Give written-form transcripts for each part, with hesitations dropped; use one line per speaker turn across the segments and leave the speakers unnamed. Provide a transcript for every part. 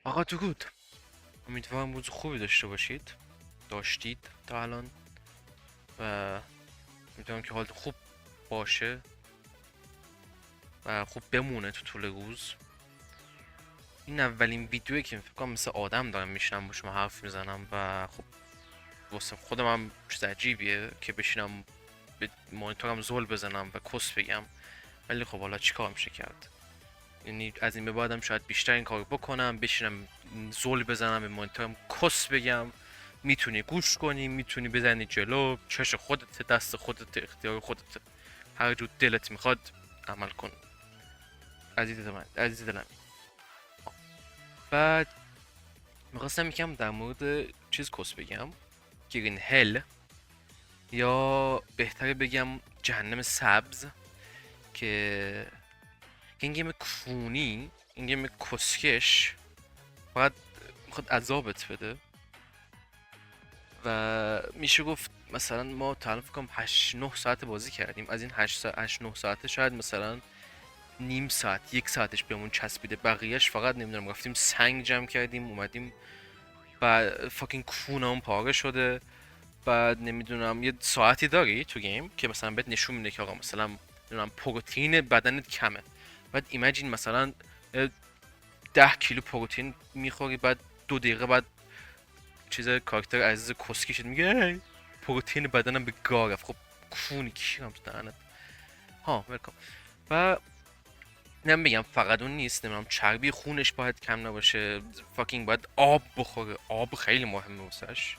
آقا درود. امیدوارم روز خوبی داشته باشید، داشتید تا الان، و امیدوارم که حالت خوب باشه و خوب بمونه تو طول روز. این اولین ویدیویی که فکر کنم مثل آدم دارم میشنم با شما حرف میزنم و خب واسه خودم هم چیز عجیبیه که بشینم به مانیتورم زل بزنم و کس بگم، ولی خب حالا چیکار میشه کرد. یعنی از این به بعدم شاید بیشتر این کارو بکنم، بشینم زل بزنم به مانیتورم کس بگم. میتونی گوش کنی، میتونی بزنی جلو، چش خودت، دست خودت، اختیار خودت، هر جور دلت میخواد عمل کن عزیز من، عزیز دلم. بعد میخواستم یکم در مورد چیز کس بگم، گرین هل، یا بهتره بگم جهنم سبز، که این گیم کونی، این گیم کسکش فقط میخواد عذابت بده. و میشه گفت مثلا ما تا الان فکر کنم 8 9 ساعت بازی کردیم. از این 8 9 ساعته شاید مثلا نیم ساعت، یک ساعتش بهمون چسبیده، بقیهش فقط نمیدونم رفتیم سنگ جمع کردیم اومدیم و فاکین کونمون پاره شده. بعد نمیدونم یه ساعتی داری تو گیم که مثلا بهت نشون میده که آقا مثلا نمیدونم پروتئین بدنت کمه. بعد ایمجین مثلا 10 کیلو پروتئین میخوری، بعد 2 دقیقه بعد چیز کاراکتر عزیز کسکی شد میگه ای پروتئین بدنم به گاه رفت. خب کونی کیرم تو دهنت. ها ولکن. و نمیگم فقط اون نیست، نمیدونم چربی خونش باید کم نباشه، فاکینگ باید آب بخوره. آب خیلی مهمه واسش،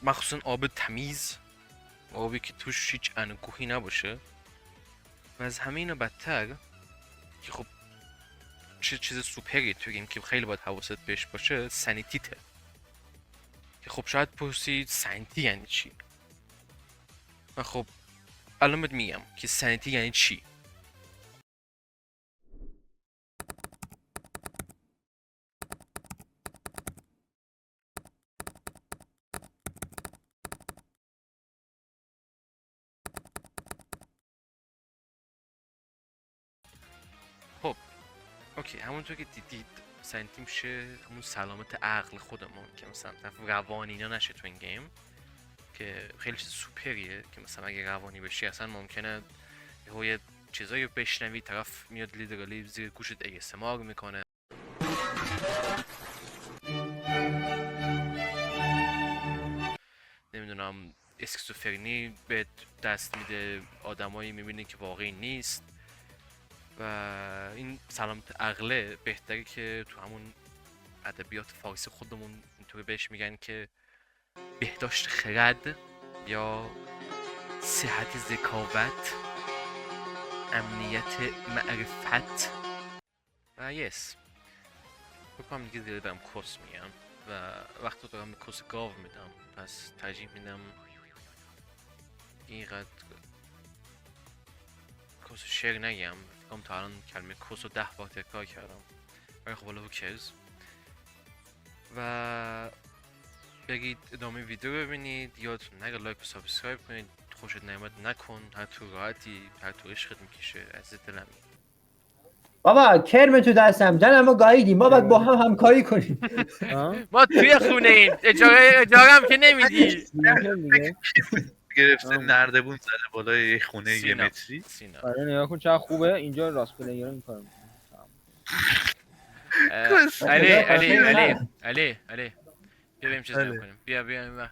مخصوصا آب تمیز، آبی که توش هیچ انگوهی نباشه. و از همه اینا بدتر که خب چیز سوپری تو گیم که خیلی باید حواست بهش باشه، سانیتیته. که خب شاید پرسید سانیتی یعنی چی؟ و خب الان بهت میگم که سانیتی یعنی چی. خب اوکی، همونطور که دیدید سانیتی میشه همون سلامت عقل خودمون، که مثلا طرف روانی اینا نشه تو این گیم، که خیلی چیز سوپریه. که مثلا اگه روانی بشی اصلا ممکنه یه چیزایی رو بشنوی، طرف میاد لیدرالی زیر گوشت ASMR میکنه، نمیدونم اسکیزوفرنی به دست میده، آدمایی میبینی که واقعی نیست. و این سلامت عقله بهتره که تو همون ادبیات فارسی خودمون اینطوری بهش میگن که بهداشت خرد، یا صحت ذکاوت، امنیت معرفت. و یس بکنم دیگه دیگه دارم کس میگم و وقتی دارم به کس گاو میدم، پس ترجیح میدم اینقدر کس شعر نگم. فکرم تا الان کلمه کس رو 10 بار تکرار کردم، ولی خب حالا کز. و بگید ادامه ویدیو ببینید، یادتون نگه لایک و سابسکرایب کنید، خوشت نعمت نکن، هر تو راحتی، هر تو عشقت میکشه، عزیز دلمی.
بابا کرم تو دستم جنم ما گاییدیم بابا با هم همکاری کنیم.
ما توی خونه ایم، اجاره هم که نمیدی.
گرفته نردبون زده بالای یه خونه یه
سینا
متری.
سینا
آره نگاه کن چقدر خوبه اینجا راست پلیر این کارو
علی بیا بریم چیز نگاه کنیم. بیا این ور.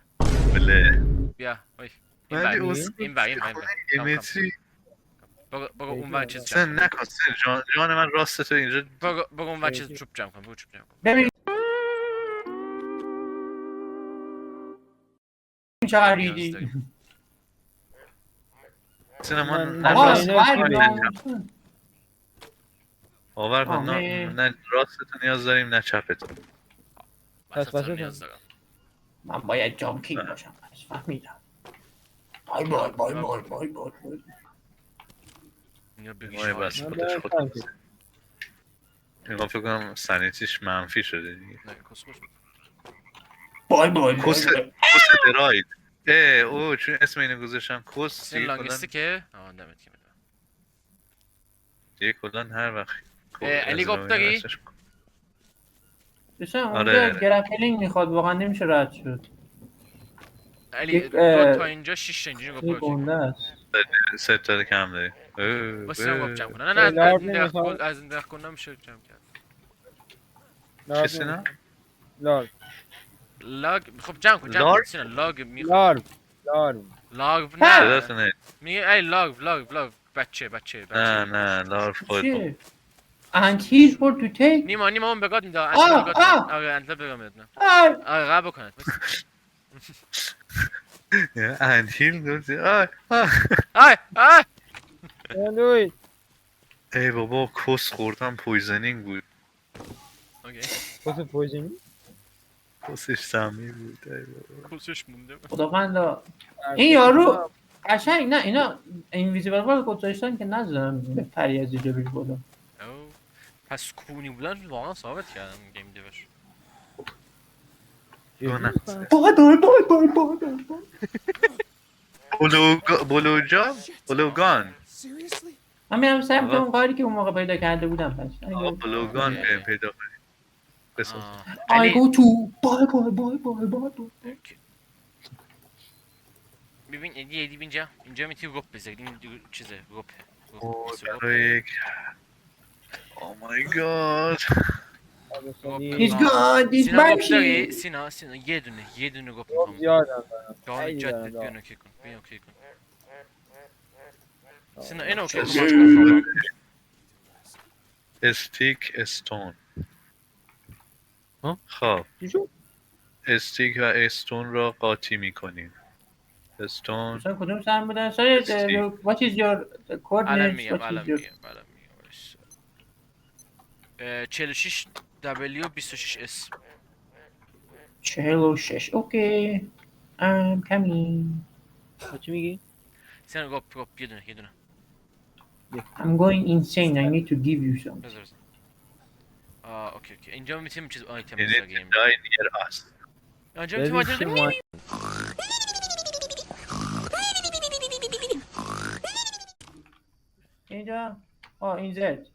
بله
بیا اوی این
ولی
ور
اسکو
این ور این ور
یه
کام
متری
برو اون ور چیز
اصلا
جمع کن.
نکن جان من راست تو اینجا
برو اون ور چیز چوب جمع کن. برو چوب جمع کن.
ببین چقدر
نیاز
ریدی.
داریم.
اصلا ما نه
آقا
راست
اسکواید
باور کن نه راست تو نیاز داریم نه چپ تو.
وسط هم نیاز دارم.
من باید جامپینگ باشم، پس فهمیدم. بای بای بای بای بای بای بای.
اینو بگی
مای بس
شاید
خودش خود این فکر کنم سانیتیش منفی شده دیگه.
نه کس باش.
بای بای بای
کس
بای.
دراید او چون اسم اینو گذاشتم کس
این
دیگه
لانگستی که دمت که میدم.
دیگه کلان هر وقت
علی
از
گفت
روی
داری؟
اسمش
بسن
آره.
اونجا گرپلینگ میخواد واقعا نمیشه رد شد.
علی
یک،
دو تا اینجا 6 تا اینجوری
یه
گفت بازی
گنده
کن.
است.
ست داره کم داری
واسه هم گفت جمع کنم. نه از
لارد
این درخت
نمیخواد.
گل از این درخت گل نمیشه جمع کرد.
چیزی نه؟
لارد
لاگ خب جمع کن
لارد؟
سینا لاگ میخواد.
لارد
لاگ
صداتو
نه
نه
میگه ای لاگ بچه
نه لارف خود
چیه؟ And he's for to take.
نیما اون بگاد میده
آه،
بگاد
آه.
آره انت بگاد میدم
آه.
آره قبل بکنه بس
انتیل گفتی
آی
لوی
ای بابا کس خوردم پویزنینگ بود
اوکی
کس پویزنی
کسش سمی بود ای بابا.
کوسش مونده
خداوندا این یارو قشنگ نه اینا اینویزیبل وال گذاشتن که نزدن پری از اینجا بری بالا.
او پس کونی بودن واقعا ثابت کردم گیم دیوش
گونه. بلوگان
من میرم سمت اون قاری که اون موقع پیدا کرده بودم پس.
بلوگان بریم پیدا کنیم بساز
I
علی
go to bye.
ببین ایدی اینجا میتونی گپ بذاری این چیزه گپه
اوه برای یک او مای گاد
He's gone. He's
سینا گپ داری
back.
سینا یه دونه گپ
خب
میخوام
زیادم
جان
خیلی
جدت
دارم.
بیان اوکی کن سینا اینو اوکی کن باش کنم
استیک استون خب
چی شد؟
استیک و استون را قاطی میکنیم استون
مثلا کدوم سهم بودن؟ Sorry, what is your
الان
coordinates?
میگم
What is your
46 W 26 S
46. Okay. I'm coming.
چی میگی؟
سینا گپ یه دونه
I'm going insane. I need to give you some.
بذار اوکی اینجا میتونیم چیز آیتم
You need to
بذاریم
die near us
اینجا میتونیم آیتم بذاریم
اینجا این زد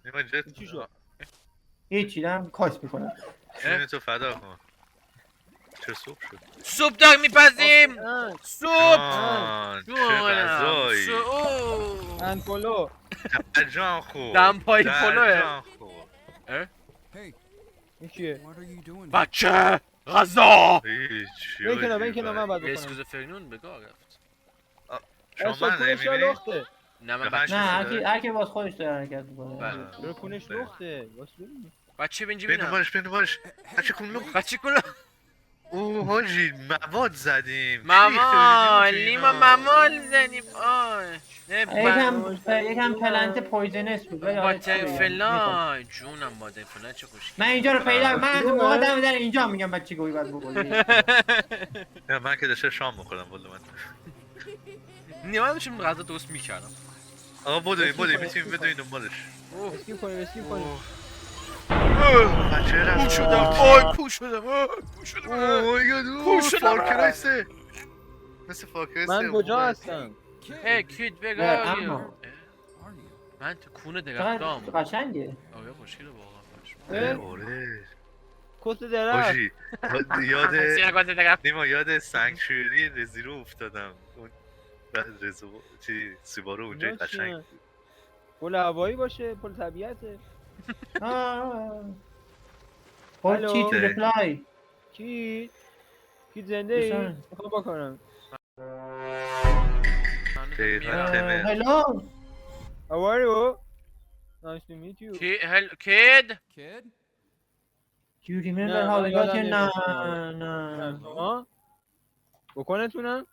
نیما جت
چی شد؟
هیچی دارم کاش میکنم.
جون تو فدا کن چه صبح شد
سوپ داگ میپزیم سوپ
جان چه غذایی
انکولو
جان خوب
دمپایی پلوه
جان خوب
این چیه؟
بچه غذا
هیچ
بین کنار من باید بکنم
اسکوزوفرنون بگاه رفت
شما
اصلا کنش
نمی‌بینی؟
لخته
نه من
نه،
بچه
نه هر کی باز خودش داره حرکت میکنه.
بله.
چرا کنش لخته واسه ببینیم
بچه بینجی
بین
بینم
دنبالش بچه کن لخت
بچه کلا
اوه حاجی مواد زدیم
مامان لیما مامان زنیم
یکم پلنت پویزنس بود ولی حالا چی بگم؟
باترفلای جونم باترفلای چه خوشگل
من اینجا رو پیدا من تو موقع دم در اینجا میگم بچه گویی باید بکنی.
من که داشته شام بخورم بوده من
نیمه داشتم غذا درست میکردم
آقا بودیم میتونیم بدوین دنبالش
اسکیپ کنیم
بچه رفت
پو شدم آی پو شدم
اوه
پو شدم.
فارکرای 3 مثل فارکرای 3
من کجا هستم؟
هی کید بگو
اما
من تو کونه
چقدر
درختام
قشنگه.
آیا خوشگله واقعا
آره
کس درخت
حاجی یاد
سینا گفت درخت
نیما یاد سنگشوری رزیرو افتادم اون رزو چی سیبارو اونجا
اینا
قشنگ
چیه؟ پل هوایی باشه پل طبیعته
Hold T to reply.
کی زنده ای؟
بسن.
میخوام بکنم
Hello.
How are you? Nice to meet you.
کید
Do you remember
نه،
how
من
we got
یادم
here?
نمیاد.
نه.
شما؟ بکنتونم؟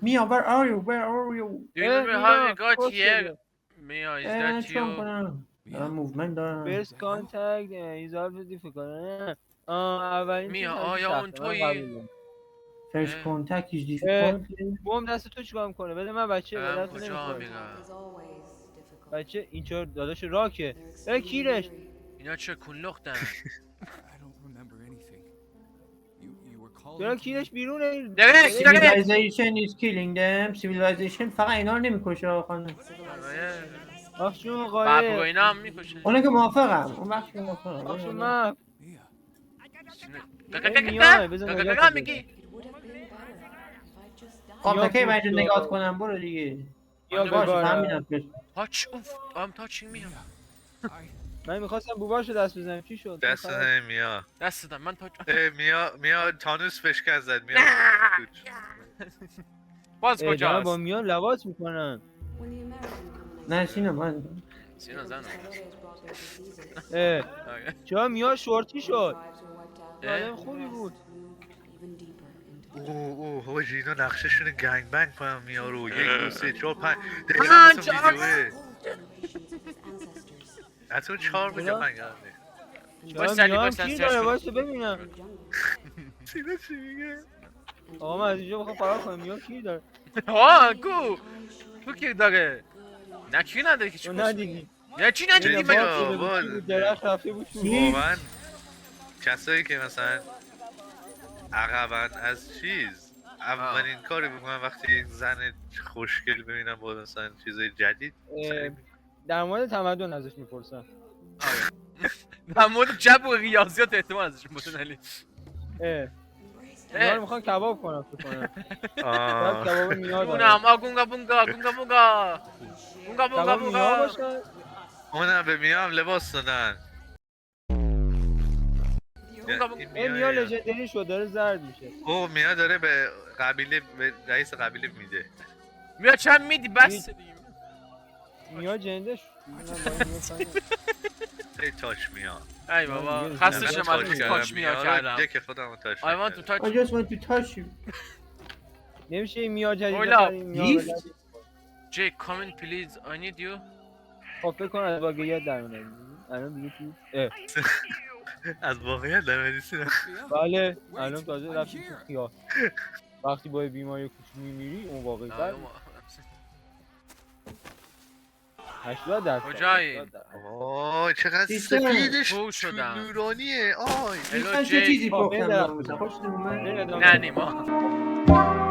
Mia, where are you?
Do you remember how we got
کس
here?
شده.
Mia, is that
چیکار
you?
کنم؟ دارم موومنت دارم.
First contact is always difficult. اولین
میا،
چیز
آیا
سخته.
اون
من
تویی؟
قبول دارم.
First contact is difficult.
بوم دست تو چیکار کنه؟ بده من بچه
هم
دست
کجا
نمیخوره.
میرم؟
بچه اینجا داداش راکه. کیرش.
اینا چه کون لختن؟
چرا کیرش بیرونه؟
درک.
Civilization is killing them. Civilization فقط اینا رو نمیکشه خانم.
آخشون
ببر و
قایه
اینا هم میکشه.
اونه که موافقم، اون بخش که موافقم.
آخشون مپ
گگگگگگ.
میامه بزن
گگگگگ
نگاه کن
میگی؟
خب تا کی
یا
باید
بود
نگاه کنم، برو دیگه.
یا
باشه
بگارم
فهمیدم پیش.
تاچ اوف ام تاچینگ میام.
من میخواستم بوباشو دست بزنم چی شد؟
دست نه میا.
دست دادم من تاچ.
میا تانوس فشکن زد میا.
باز
جانا با
کجاست؟
میان لواط میکنن
نه سینا من
سینا زن
اه چرا میان شورتی شد
اه؟
آدم خوبی بود
اوه حاجی اینا نقششون گنگ بنگ کنم میا رو 1 2 3 4 5
پنج،
دقیقا مثل
آره.
ویدیوه. حتی 4 بگم
چرا؟
من یادم
چرا
سلی،
میان
وایسا،
کی
سرچ
داره
کنم.
وایسا ببینم
سینا چی میگه؟
آقا من از اینجا بخوام فرار کنم میان کی داره
ها کو کی داره؟ نه کی نداره که
تو
چی
ندیدی
نه چی ندیدی
جدی
مگه؟
آه،
بابا
با-
کی بود درخت رفته بود تو
واقعا کسایی که مثلا عقبن از چیز اولین کاری بکنم وقتی یک زن خوشگل ببینم با مثلا چیزای جدید سعی می‌کنم.
در مورد تمدن ازش میپرسم
در مورد جب و ریاضیات احتمال ازش بودن علی.
اینا رو میخوان کباب کنم فکر کنم شاید
آه.
کباب میا داره
اونم آگونگا بونگا گونگا بونگا بونگا بونگا
کباب میا
بونگا.
باشه
اونم به میا هم لباس دادن
بونگا
این
بونگا.
این میا لژندری شد داره زرد میشه
او میا داره به قبیله به رئیس قبیله میده
میا چند میدی بس دیگه.
میا جندش
ای تاچ میا
ای بابا
دیگه
خسته
زیاد
شدم از
تاچ
این
کردم
تاچ میا
رو
کردم.
دیگه خودم تاچ
I want to
نکردم.
touch.
I just want to touch you.
نمیشه این میا جدید
اولا.
بخریم میا
گیفت؟
بلدی.
Jay come in please I need you.
خب فکر کن از واقعیت در میاد الان دیگه چی
از واقعیت در مدیسین
بله الان تازه رفتیم تو خیال وقتی با بیماری کوچولو میمیری اون واقعی تر 80
کجایی؟
آه چقدر
سیستم.
سفیدش
فو شدم.
نورانیه آی
Hello
من چه
Jay.
چیزی
خب،
پختم
برم.
ناموسم خوشتون اومد؟
نه نیما